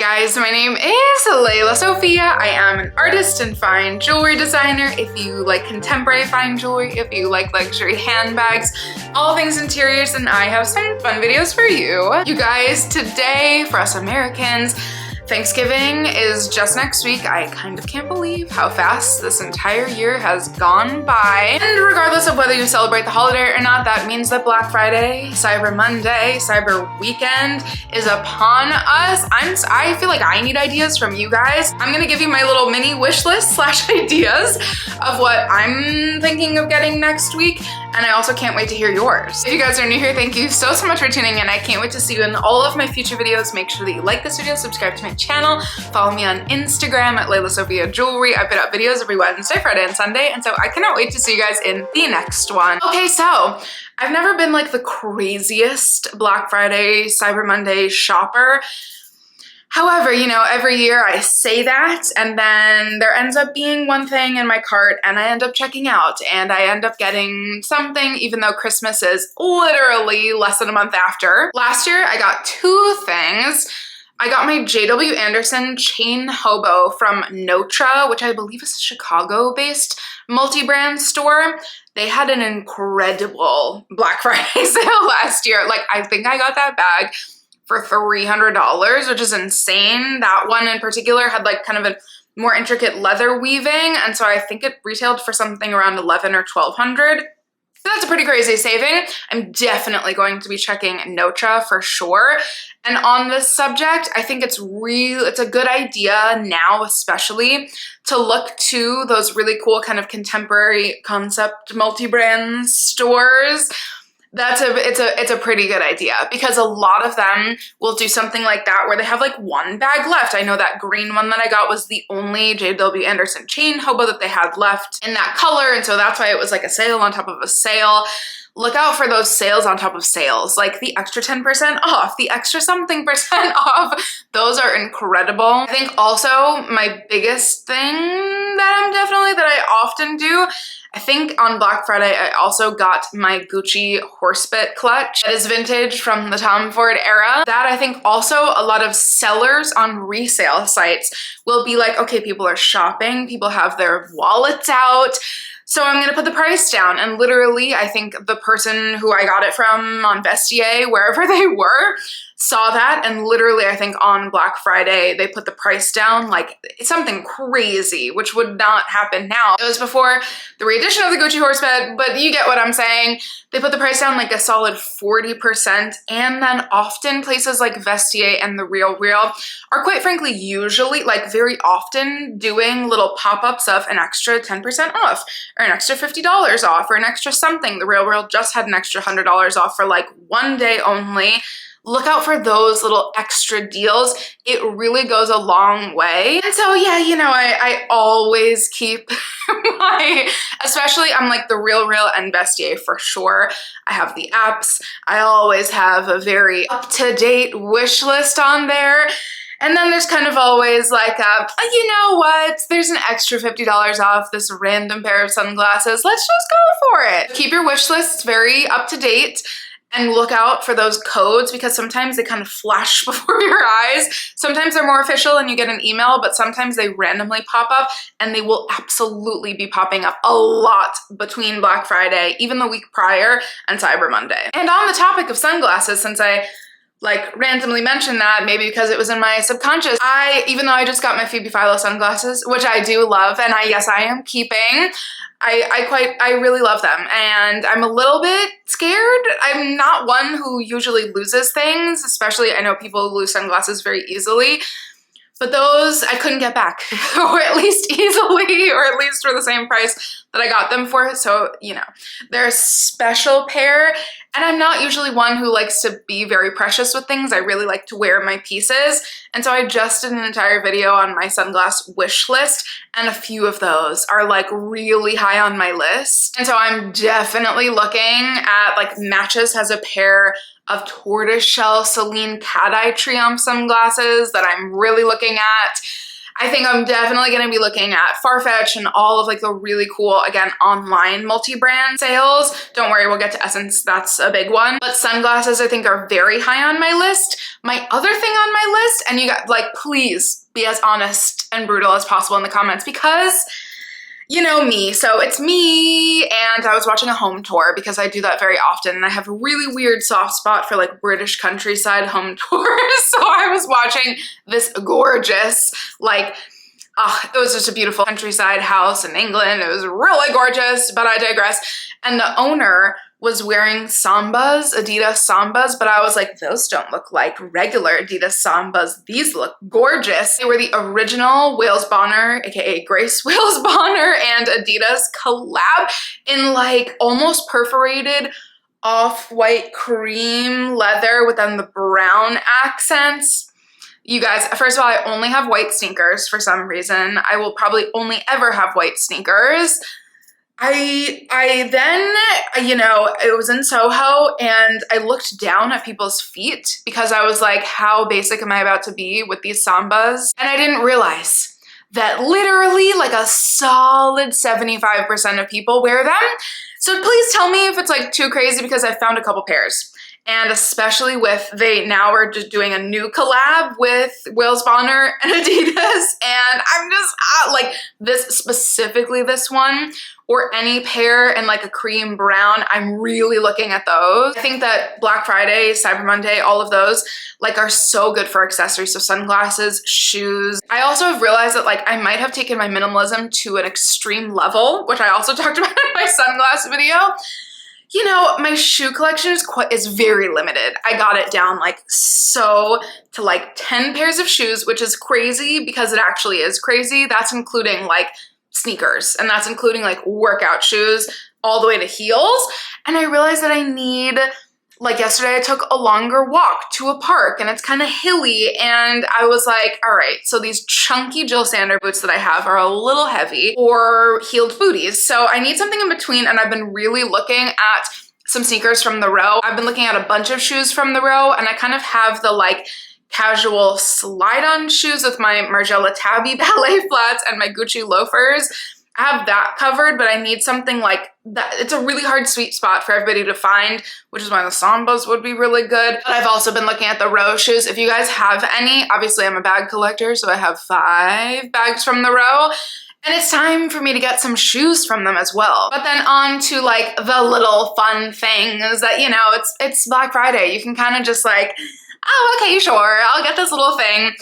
guys, my name is Lelasophia. I am an artist and fine jewelry designer. If you like contemporary fine jewelry, if you like luxury handbags, all things interiors, then I have some fun videos for you. You guys, today for us Americans, Thanksgiving is just next week. I kind of can't believe how fast this entire year has gone by. And regardless of whether you celebrate the holiday or not, that means that Black Friday, Cyber Monday, Cyber Weekend is upon us. I feel like I need ideas from you guys. I'm gonna give you my little mini wish list / ideas of what I'm thinking of getting next week. And I also can't wait to hear yours. If you guys are new here, thank you so much for tuning in. I can't wait to see you in all of my future videos. Make sure that you like this video, subscribe to my channel, follow me on Instagram at lelasophia jewelry. I put out videos every Wednesday, Friday, and Sunday, and so I cannot wait to see you guys in the next one. Okay, so I've never been like the craziest Black Friday, Cyber Monday shopper. However, you know, every year I say that and then there ends up being one thing in my cart and I end up checking out and I end up getting something even though Christmas is literally less than a month after. Last year I got two things. I got my J.W. Anderson chain hobo from Notre, which I believe is a Chicago-based multi-brand store. They had an incredible Black Friday sale last year. Like, I think I got that bag for $300, which is insane. That one in particular had like kind of a more intricate leather weaving, and so I think it retailed for something around $1,100 or $1,200. So that's a pretty crazy saving. I'm definitely going to be checking Notre for sure. And on this subject, I think it's a good idea now especially to look to those really cool kind of contemporary concept multi-brand stores. It's a pretty good idea because a lot of them will do something like that where they have like one bag left. I know that green one that I got was the only J.W. Anderson chain hobo that they had left in that color, and so that's why it was like a sale on top of a sale. Look out for those sales on top of sales, like the extra 10% off, the extra something percent off. Those are incredible. I think also my biggest thing that I often do, I think on Black Friday, I also got my Gucci horsebit clutch that is vintage from the Tom Ford era. That I think also a lot of sellers on resale sites will be like, okay, people are shopping, people have their wallets out, so I'm gonna put the price down. And literally, I think the person who I got it from on Vestiaire, wherever they were, saw that, and literally I think on Black Friday they put the price down like something crazy, which would not happen now. It was before the re-edition of the Gucci horsebit, but you get what I'm saying. They put the price down like a solid 40%, and then often places like Vestiaire and The Real are quite frankly usually like very often doing little pop-ups of an extra 10% off or an extra $50 off or an extra something. The Real just had an extra $100 off for like one day only. Look out for those little extra deals. It really goes a long way. And so yeah, you know, I always keep especially I'm like The Real and Vestiaire for sure. I have the apps. I always have a very up-to-date wish list on there. And then there's kind of always like, you know what, there's an extra $50 off this random pair of sunglasses. Let's just go for it. Keep your wish lists very up-to-date. And look out for those codes because sometimes they kind of flash before your eyes. Sometimes they're more official and you get an email, but sometimes they randomly pop up, and they will absolutely be popping up a lot between Black Friday, even the week prior, and Cyber Monday. And on the topic of sunglasses, since I like randomly mentioned that, maybe because it was in my subconscious, even though I just got my Phoebe Philo sunglasses, which I do love, and yes, I am keeping, I really love them, and I'm a little bit scared. I'm not one who usually loses things, especially I know people lose sunglasses very easily, but those I couldn't get back, or at least easily, or at least for the same price that I got them for. So, you know, they're a special pair, and I'm not usually one who likes to be very precious with things. I really like to wear my pieces, and so I just did an entire video on my sunglass wish list, and a few of those are like really high on my list. And so I'm definitely looking at, like, Matches has a pair of tortoiseshell Celine cat eye triumph sunglasses that I'm really looking at. I think I'm definitely going to be looking at Farfetch and all of like the really cool, again, online multi-brand sales. Don't worry, we'll get to Essence. That's a big one. But sunglasses, I think, are very high on my list. My other thing on my list, and you got like, please be as honest and brutal as possible in the comments, because you know me, so it's me, and I was watching a home tour because I do that very often, and I have a really weird soft spot for like British countryside home tours. So I was watching this gorgeous, like, it was just a beautiful countryside house in England. It was really gorgeous, but I digress. And the owner was wearing Sambas, Adidas Sambas, but I was like, those don't look like regular Adidas Sambas. These look gorgeous. They were the original Wales Bonner, aka Grace Wales Bonner, and Adidas collab in like almost perforated off-white cream leather with then the brown accents. You guys, first of all, I only have white sneakers for some reason. I will probably only ever have white sneakers. I then, you know, it was in Soho and I looked down at people's feet because I was like, how basic am I about to be with these Sambas? And I didn't realize that literally like a solid 75% of people wear them. So please tell me if it's like too crazy, because I found a couple pairs. And especially with, they now are just doing a new collab with Wales Bonner and Adidas. And I'm just like this, specifically this one, or any pair in like a cream brown. I'm really looking at those. I think that Black Friday, Cyber Monday, all of those like are so good for accessories. So sunglasses, shoes. I also have realized that like I might have taken my minimalism to an extreme level, which I also talked about in my sunglass video. You know, my shoe collection is very limited. I got it down like so to like 10 pairs of shoes, which is crazy because it actually is crazy. That's including like sneakers, and that's including like workout shoes all the way to heels. And I realized that I need, like yesterday I took a longer walk to a park and it's kind of hilly, and I was like, all right, so these chunky Jill Sander boots that I have are a little heavy, or heeled booties. So I need something in between, and I've been really looking at some sneakers from the Row. I've been looking at a bunch of shoes from the Row, and I kind of have the like casual slide-on shoes with my Margiela Tabby ballet flats and my Gucci loafers. I have that covered, but I need something like that. It's a really hard sweet spot for everybody to find, which is why the Sambas would be really good. But I've also been looking at the Row shoes. If you guys have any, obviously I'm a bag collector, so I have 5 bags from the Row. And it's time for me to get some shoes from them as well. But then on to like the little fun things that, you know, it's Black Friday. You can kind of just like, oh, okay, sure, I'll get this little thing.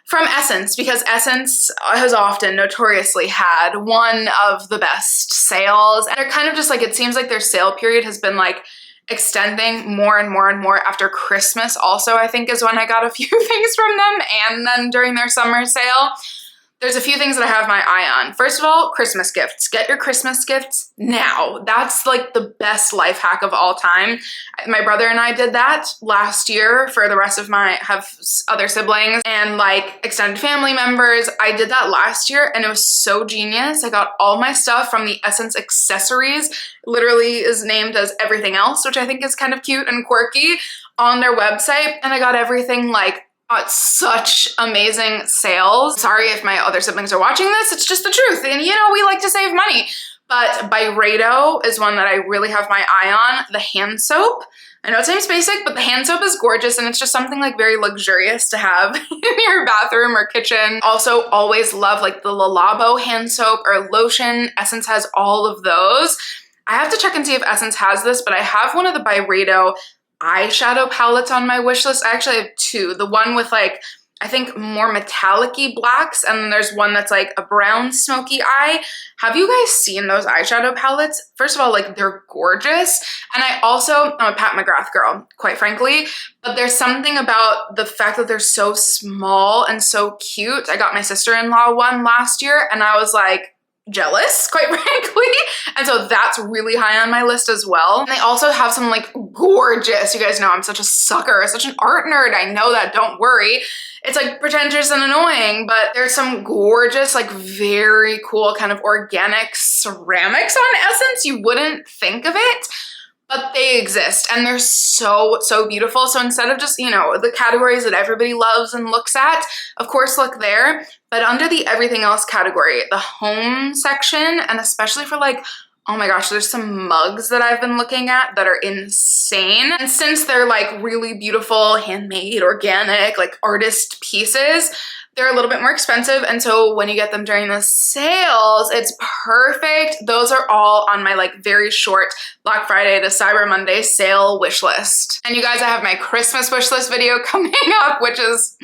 From Essence, because Essence has often notoriously had one of the best sales. And they're kind of just like, it seems like their sale period has been like extending more and more and more after Christmas also, I think, is when I got a few things from them, and then during their summer sale. There's a few things that I have my eye on. First of all, Christmas gifts. Get your Christmas gifts now. That's like the best life hack of all time. My brother and I did that last year for the rest of have other siblings and like extended family members. I did that last year and it was so genius. I got all my stuff from the Essence accessories, literally is named as everything else, which I think is kind of cute and quirky, on their website. And I got everything like at such amazing sales. Sorry if my other siblings are watching this, it's just the truth. And you know, we like to save money. But Byredo is one that I really have my eye on. The hand soap. I know it seems basic, but the hand soap is gorgeous, and it's just something like very luxurious to have in your bathroom or kitchen. Also always love like the Le Labo hand soap or lotion. Essence has all of those. I have to check and see if Essence has this, but I have one of the Byredo eyeshadow palettes on my wish list. I actually have 2. The one with like, I think more metallic-y blacks, and then there's one that's like a brown smoky eye. Have you guys seen those eyeshadow palettes? First of all, like they're gorgeous. And I'm a Pat McGrath girl, quite frankly, but there's something about the fact that they're so small and so cute. I got my sister-in-law one last year and I was like, jealous, quite frankly. And so that's really high on my list as well. And they also have some like gorgeous, you guys know I'm such a sucker, such an art nerd, I know that, don't worry. It's like pretentious and annoying, but there's some gorgeous, like very cool kind of organic ceramics on Essence. You wouldn't think of it, but they exist and they're so, so beautiful. So instead of just, you know, the categories that everybody loves and looks at, of course, look there. But under the everything else category, the home section, and especially for like, oh my gosh, there's some mugs that I've been looking at that are insane. And since they're like really beautiful, handmade, organic, like artist pieces, they're a little bit more expensive. And so when you get them during the sales, it's perfect. Those are all on my like very short Black Friday to Cyber Monday sale wish list. And you guys, I have my Christmas wish list video coming up, which is,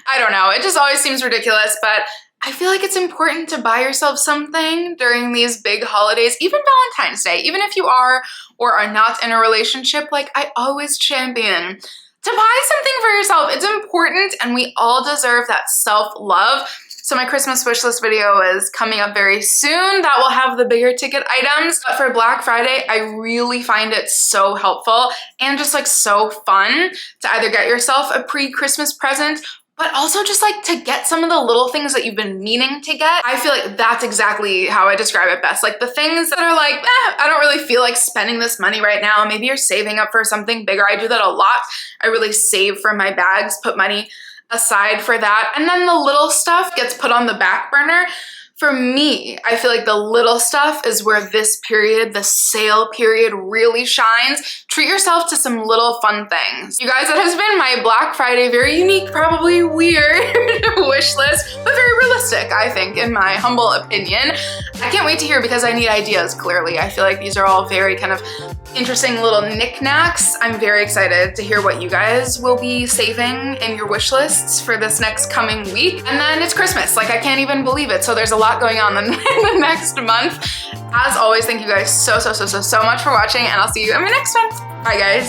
I don't know, it just always seems ridiculous, but I feel like it's important to buy yourself something during these big holidays, even Valentine's Day, even if you are or are not in a relationship. Like, I always champion to buy something for yourself. It's important and we all deserve that self-love. So my Christmas wish list video is coming up very soon. That will have the bigger ticket items. But for Black Friday, I really find it so helpful and just like so fun to either get yourself a pre-Christmas present, but also just like to get some of the little things that you've been meaning to get. I feel like that's exactly how I describe it best. Like the things that are like, I don't really feel like spending this money right now. Maybe you're saving up for something bigger. I do that a lot. I really save for my bags, put money aside for that. And then the little stuff gets put on the back burner. For me, I feel like the little stuff is where this period, the sale period, really shines. Treat yourself to some little fun things. You guys, that has been my Black Friday, very unique, probably weird wish list, but very realistic, I think, in my humble opinion. I can't wait to hear because I need ideas, clearly. I feel like these are all very kind of interesting little knickknacks. I'm very excited to hear what you guys will be saving in your wish lists for this next coming week. And then it's Christmas, like I can't even believe it. So there's a lot going on in the next month. As always, thank you guys so much for watching, and I'll see you in my next one. Bye guys.